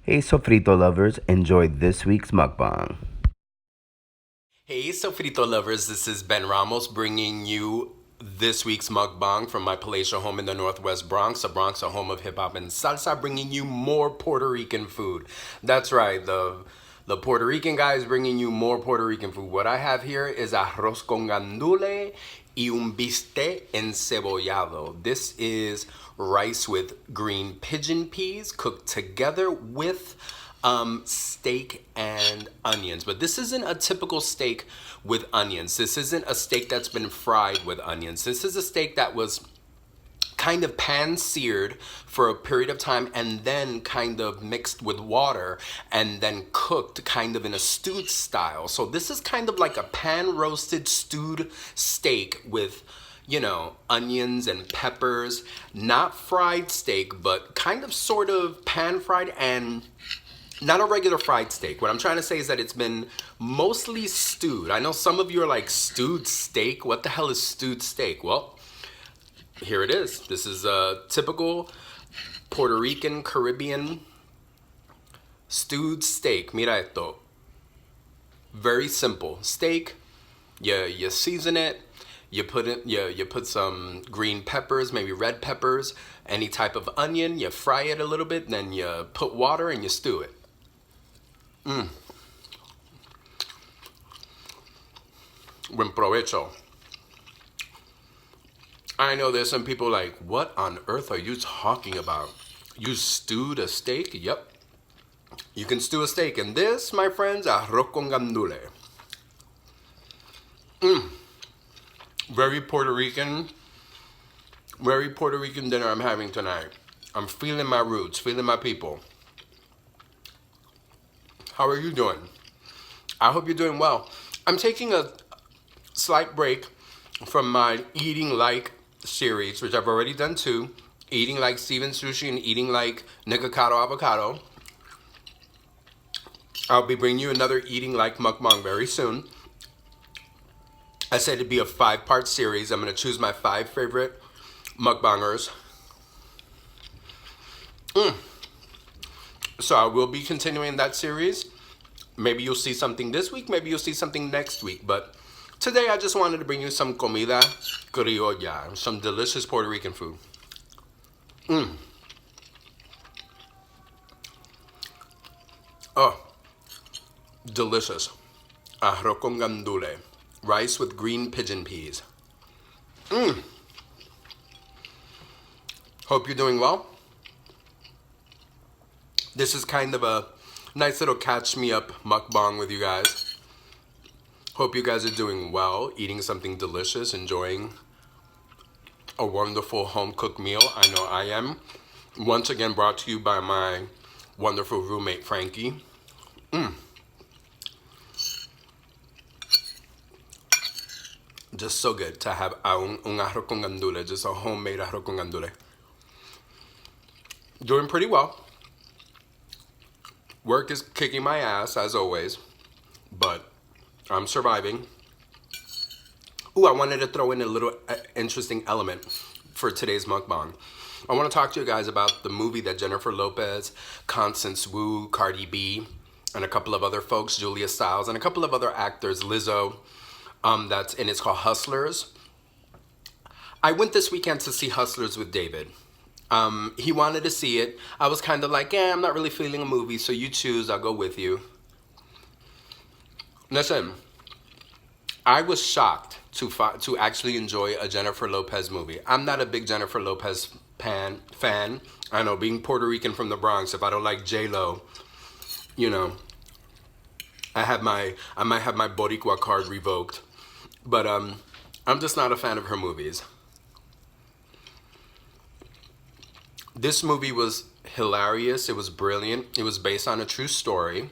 Hey Sofrito Lovers, enjoy this week's mukbang. Hey, Sofrito Lovers, this is Ben Ramos bringing you this week's mukbang from my palatial home in the Northwest Bronx, a home of hip hop and salsa, bringing you more Puerto Rican food. That's right, the Puerto Rican guy is bringing you more Puerto Rican food. What I have here is arroz con gandule y un bistec encebollado. This is rice with green pigeon peas cooked together with steak and onions. But this isn't a typical steak with onions. This isn't a steak that's been fried with onions. This is a steak that was kind of pan seared for a period of time and then kind of mixed with water and then cooked kind of in a stewed style. So this is kind of like a pan roasted stewed steak with, onions and peppers. Not fried steak, but kind of sort of pan fried and not a regular fried steak. What I'm trying to say is that it's been mostly stewed. I know some of you are like, stewed steak? What the hell is stewed steak? Well, here it is. This is a typical Puerto Rican, Caribbean stewed steak. Mira esto. Very simple. Steak, you season it, you put some green peppers, maybe red peppers, any type of onion, you fry it a little bit, then you put water and you stew it. Buen provecho. I know there's some people like, what on earth are you talking about? You stewed a steak? Yep. You can stew a steak. And this, my friends, arroz con gandule. Very Puerto Rican. Very Puerto Rican dinner I'm having tonight. I'm feeling my roots, feeling my people. How are you doing? I hope you're doing well. I'm taking a slight break from my Eating Like series, which I've already done two. Eating Like Steven Sushi and Eating Like Nikocado Avocado. I'll be bringing you another Eating Like mukbang very soon. I said it'd be a 5-part series. I'm going to choose my 5 favorite mukbangers. So I will be continuing that series. Maybe you'll see something this week, maybe you'll see something next week. But today I just wanted to bring you some comida criolla, some delicious Puerto Rican food. Oh, delicious. Arroz con gandule. Rice with green pigeon peas. Hope you're doing well. This is kind of a nice little catch me up mukbang with you guys. Hope you guys are doing well, eating something delicious, enjoying a wonderful home cooked meal. I know I am. Once again brought to you by my wonderful roommate, Frankie. Just so good to have un arroz con gandule, just a homemade arroz con gandule. Doing pretty well. Work is kicking my ass, as always, but I'm surviving. Ooh, I wanted to throw in a little interesting element for today's mukbang. I want to talk to you guys about the movie that Jennifer Lopez, Constance Wu, Cardi B, and a couple of other folks, Julia Stiles, and a couple of other actors, Lizzo, that's in. It's called Hustlers. I went this weekend to see Hustlers with David. He wanted to see it. I was kind of like, I'm not really feeling a movie, so you choose, I'll go with you. Listen, I was shocked to actually enjoy a Jennifer Lopez movie. I'm not a big Jennifer Lopez fan. I know, being Puerto Rican from the Bronx, if I don't like J-Lo, I might have my Boricua card revoked. But I'm just not a fan of her movies. This movie was hilarious. It was brilliant. It was based on a true story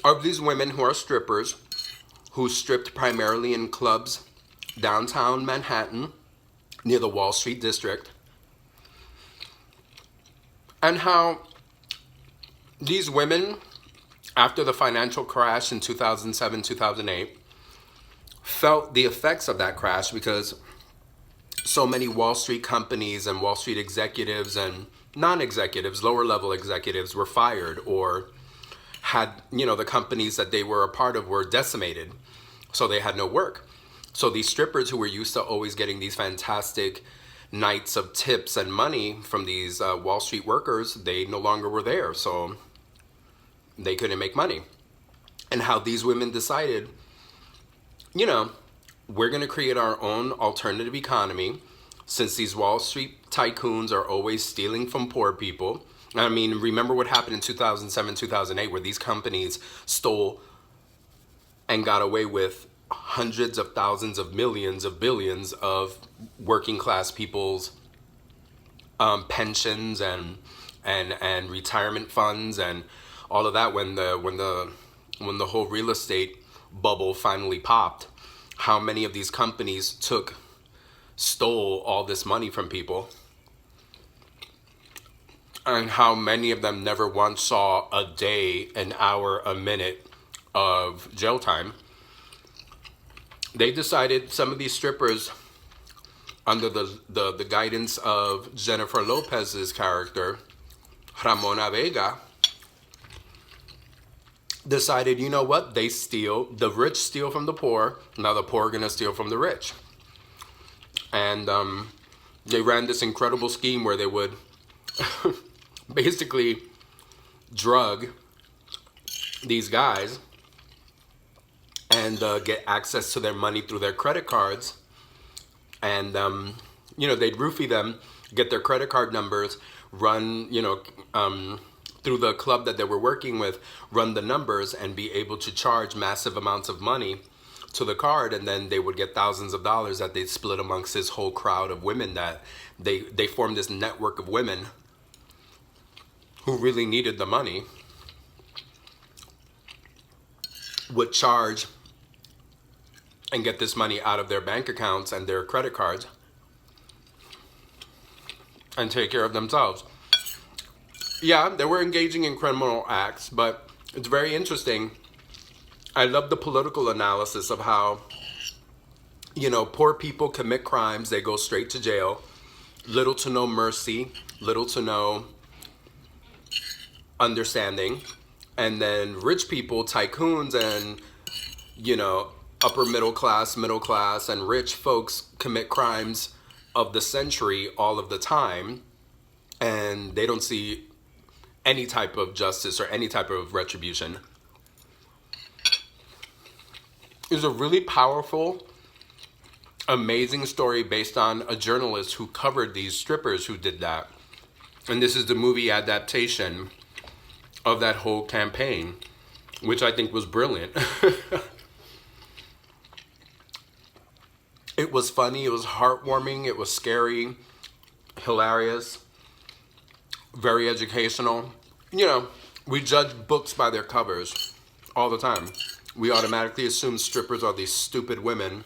of these women who are strippers, who stripped primarily in clubs downtown Manhattan near the Wall Street district, and how these women, after the financial crash in 2007, 2008, felt the effects of that crash because so many Wall Street companies and Wall Street executives and non-executives, lower level executives were fired or had, the companies that they were a part of were decimated. So they had no work. So these strippers who were used to always getting these fantastic nights of tips and money from these Wall Street workers, they no longer were there. So they couldn't make money. And how these women decided, we're going to create our own alternative economy since these Wall Street tycoons are always stealing from poor people. I mean, remember what happened in 2007, 2008, where these companies stole and got away with hundreds of thousands of millions of billions of working class people's pensions and retirement funds and all of that when the whole real estate bubble finally popped. How many of these companies stole all this money from people, and how many of them never once saw a day, an hour, a minute of jail time. They decided, some of these strippers, under the guidance of Jennifer Lopez's character, Ramona Vega, decided, you know what, the rich steal from the poor, now the poor are gonna steal from the rich. And they ran this incredible scheme where they would basically drug these guys and get access to their money through their credit cards. And, they'd roofie them, get their credit card numbers, run, through the club that they were working with, run the numbers and be able to charge massive amounts of money to the card. And then they would get thousands of dollars that they'd split amongst this whole crowd of women that they formed this network of women who really needed the money, would charge and get this money out of their bank accounts and their credit cards and take care of themselves. Yeah, they were engaging in criminal acts, but it's very interesting. I love the political analysis of how, poor people commit crimes, they go straight to jail, little to no mercy, little to no understanding. And then rich people, tycoons, and, upper middle class, and rich folks commit crimes of the century all of the time, and they don't see any type of justice or any type of retribution. It's a really powerful, amazing story based on a journalist who covered these strippers who did that. And this is the movie adaptation of that whole campaign, which I think was brilliant. It was funny, it was heartwarming, it was scary, hilarious, very educational. We judge books by their covers all the time. We automatically assume strippers are these stupid women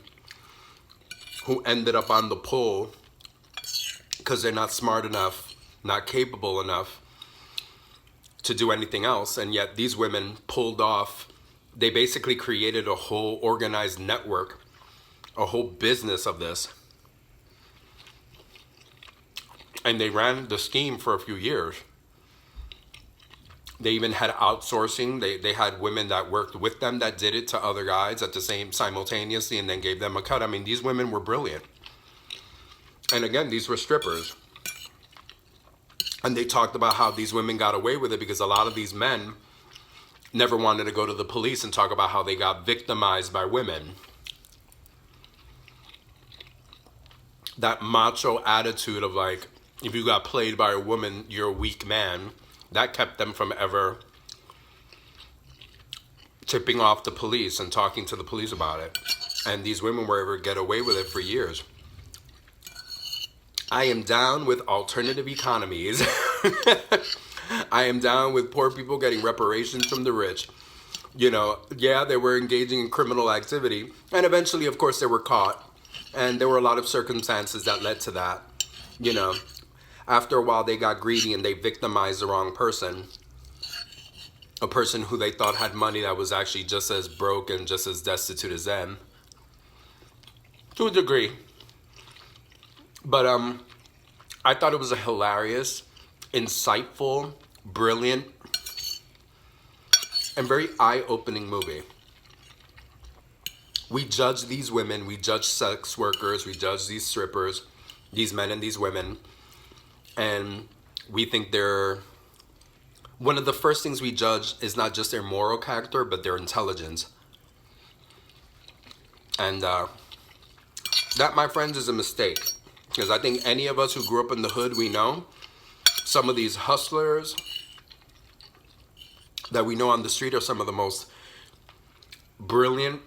who ended up on the pole because they're not smart enough, not capable enough to do anything else. And yet these women pulled off, they basically created a whole organized network, a whole business of this. And they ran the scheme for a few years. They even had outsourcing. They had women that worked with them that did it to other guys at the same simultaneously and then gave them a cut. I mean, these women were brilliant. And again, these were strippers. And they talked about how these women got away with it because a lot of these men never wanted to go to the police and talk about how they got victimized by women. That macho attitude of like, if you got played by a woman, you're a weak man. That kept them from ever tipping off the police and talking to the police about it. And these women were able to get away with it for years. I am down with alternative economies. I am down with poor people getting reparations from the rich. Yeah, they were engaging in criminal activity. And eventually, of course, they were caught. And there were a lot of circumstances that led to that. After a while, they got greedy and they victimized the wrong person. A person who they thought had money that was actually just as broke and just as destitute as them. To a degree. But I thought it was a hilarious insightful, brilliant, and very eye-opening movie. We judge these women, we judge sex workers, we judge these strippers, these men and these women, and we think they're... One of the first things we judge is not just their moral character, but their intelligence. And that, my friends, is a mistake. Because I think any of us who grew up in the hood, we know some of these hustlers that we know on the street are some of the most brilliant,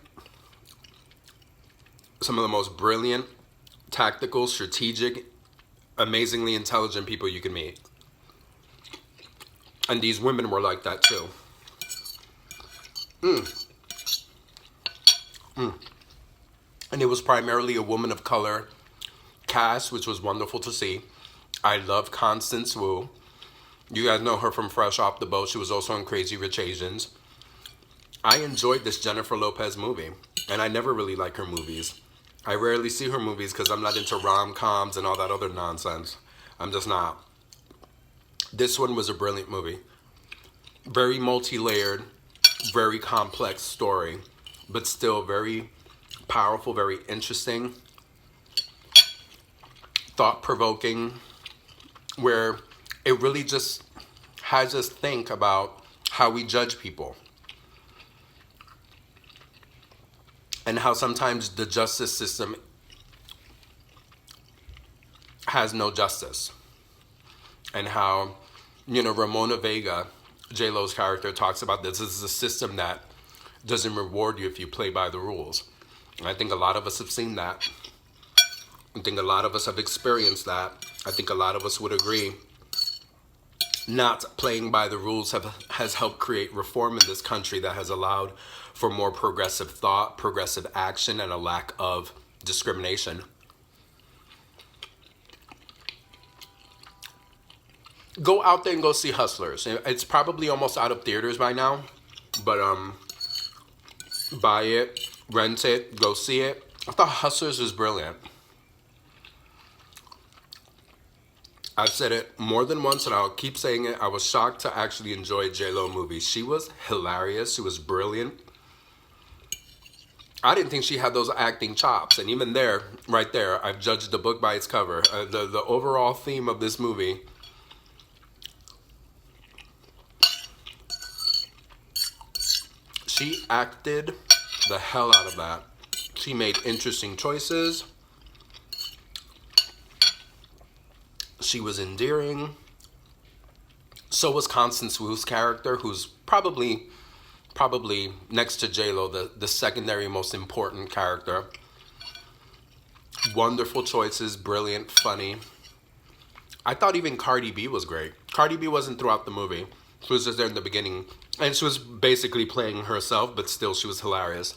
tactical, strategic, amazingly intelligent people you can meet. And these women were like that too. And it was primarily a woman of color cast, which was wonderful to see. I love Constance Wu. You guys know her from Fresh Off the Boat. She was also in Crazy Rich Asians. I enjoyed this Jennifer Lopez movie, and I never really like her movies. I rarely see her movies because I'm not into rom-coms and all that other nonsense. I'm just not. This one was a brilliant movie. Very multi-layered, very complex story, but still very powerful, very interesting, thought-provoking, where it really just has us think about how we judge people. And how sometimes the justice system has no justice. And how, Ramona Vega, J-Lo's character, talks about this is a system that doesn't reward you if you play by the rules. And I think a lot of us have seen that. I think a lot of us have experienced that. I think a lot of us would agree. Not playing by the rules has helped create reform in this country that has allowed for more progressive thought, progressive action, and a lack of discrimination. Go out there and go see Hustlers. It's probably almost out of theaters by now, but buy it, rent it, go see it. I thought Hustlers was brilliant. I've said it more than once and I'll keep saying it. I was shocked to actually enjoy J-Lo movies. She was hilarious. She was brilliant. I didn't think she had those acting chops. And even there, right there, I've judged the book by its cover. The overall theme of this movie, she acted the hell out of that. She made interesting choices. She was endearing. So was Constance Wu's character, who's probably next to J-Lo, the secondary most important character. Wonderful choices, brilliant, funny. I thought even Cardi B was great. Cardi B wasn't throughout the movie. She was just there in the beginning. And she was basically playing herself, but still she was hilarious.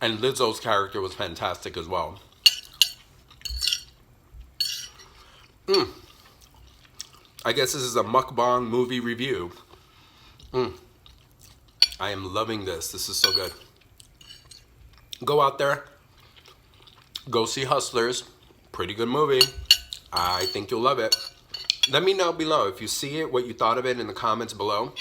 And Lizzo's character was fantastic as well. I guess this is a mukbang movie review. I am loving this. This is so good. Go out there. Go see Hustlers. Pretty good movie. I think you'll love it. Let me know below if you see it, what you thought of it in the comments below.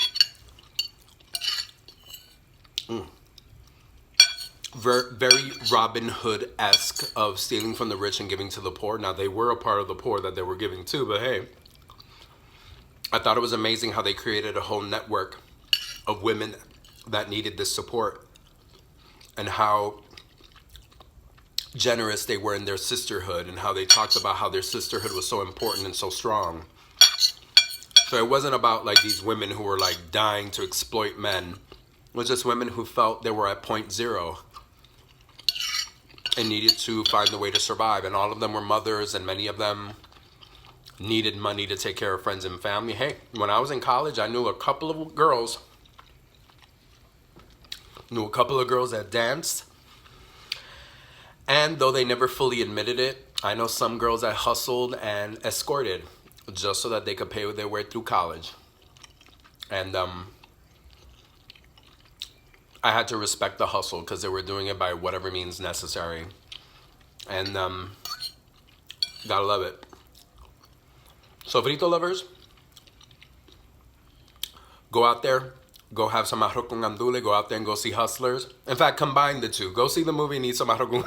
Very Robin Hood-esque of stealing from the rich and giving to the poor. Now, they were a part of the poor that they were giving to, but hey, I thought it was amazing how they created a whole network of women that needed this support and how generous they were in their sisterhood and how they talked about how their sisterhood was so important and so strong. So it wasn't about like these women who were like dying to exploit men. It was just women who felt they were at point zero and needed to find a way to survive. And all of them were mothers, and many of them needed money to take care of friends and family. Hey, when I was in college, I knew a couple of girls. That danced. And though they never fully admitted it, I know some girls that hustled and escorted just so that they could pay their way through college. And I had to respect the hustle because they were doing it by whatever means necessary. And gotta love it. Sofrito lovers, go out there, go have some arroz con andule, go out there and go see Hustlers. In fact, combine the two. Go see the movie and eat some arroz con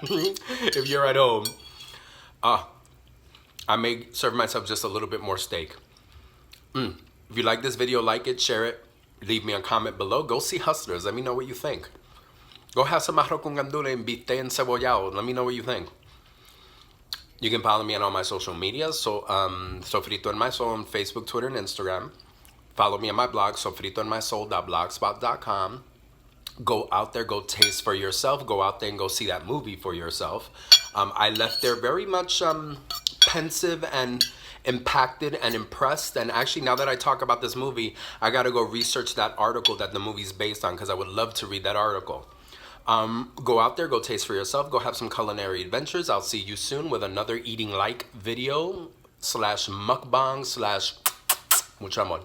andule if you're at home. I may serve myself just a little bit more steak. If you like this video, like it, share it, leave me a comment below. Go see Hustlers. Let me know what you think. Go have some arroz con gandules and bistec encebollado. Let me know what you think. You can follow me on all my social media. So, Sofrito en My Soul on Facebook, Twitter, and Instagram. Follow me on my blog, sofritoenmysoul.blogspot.com. Go out there, go taste for yourself. Go out there and go see that movie for yourself. I left there very much pensive and impacted and impressed. And actually, now that I talk about this movie, I gotta go research that article that the movie's based on, because I would love to read that article. Go out there, go taste for yourself, go have some culinary adventures. I'll see you soon with another eating like video / mukbang / mucho amor.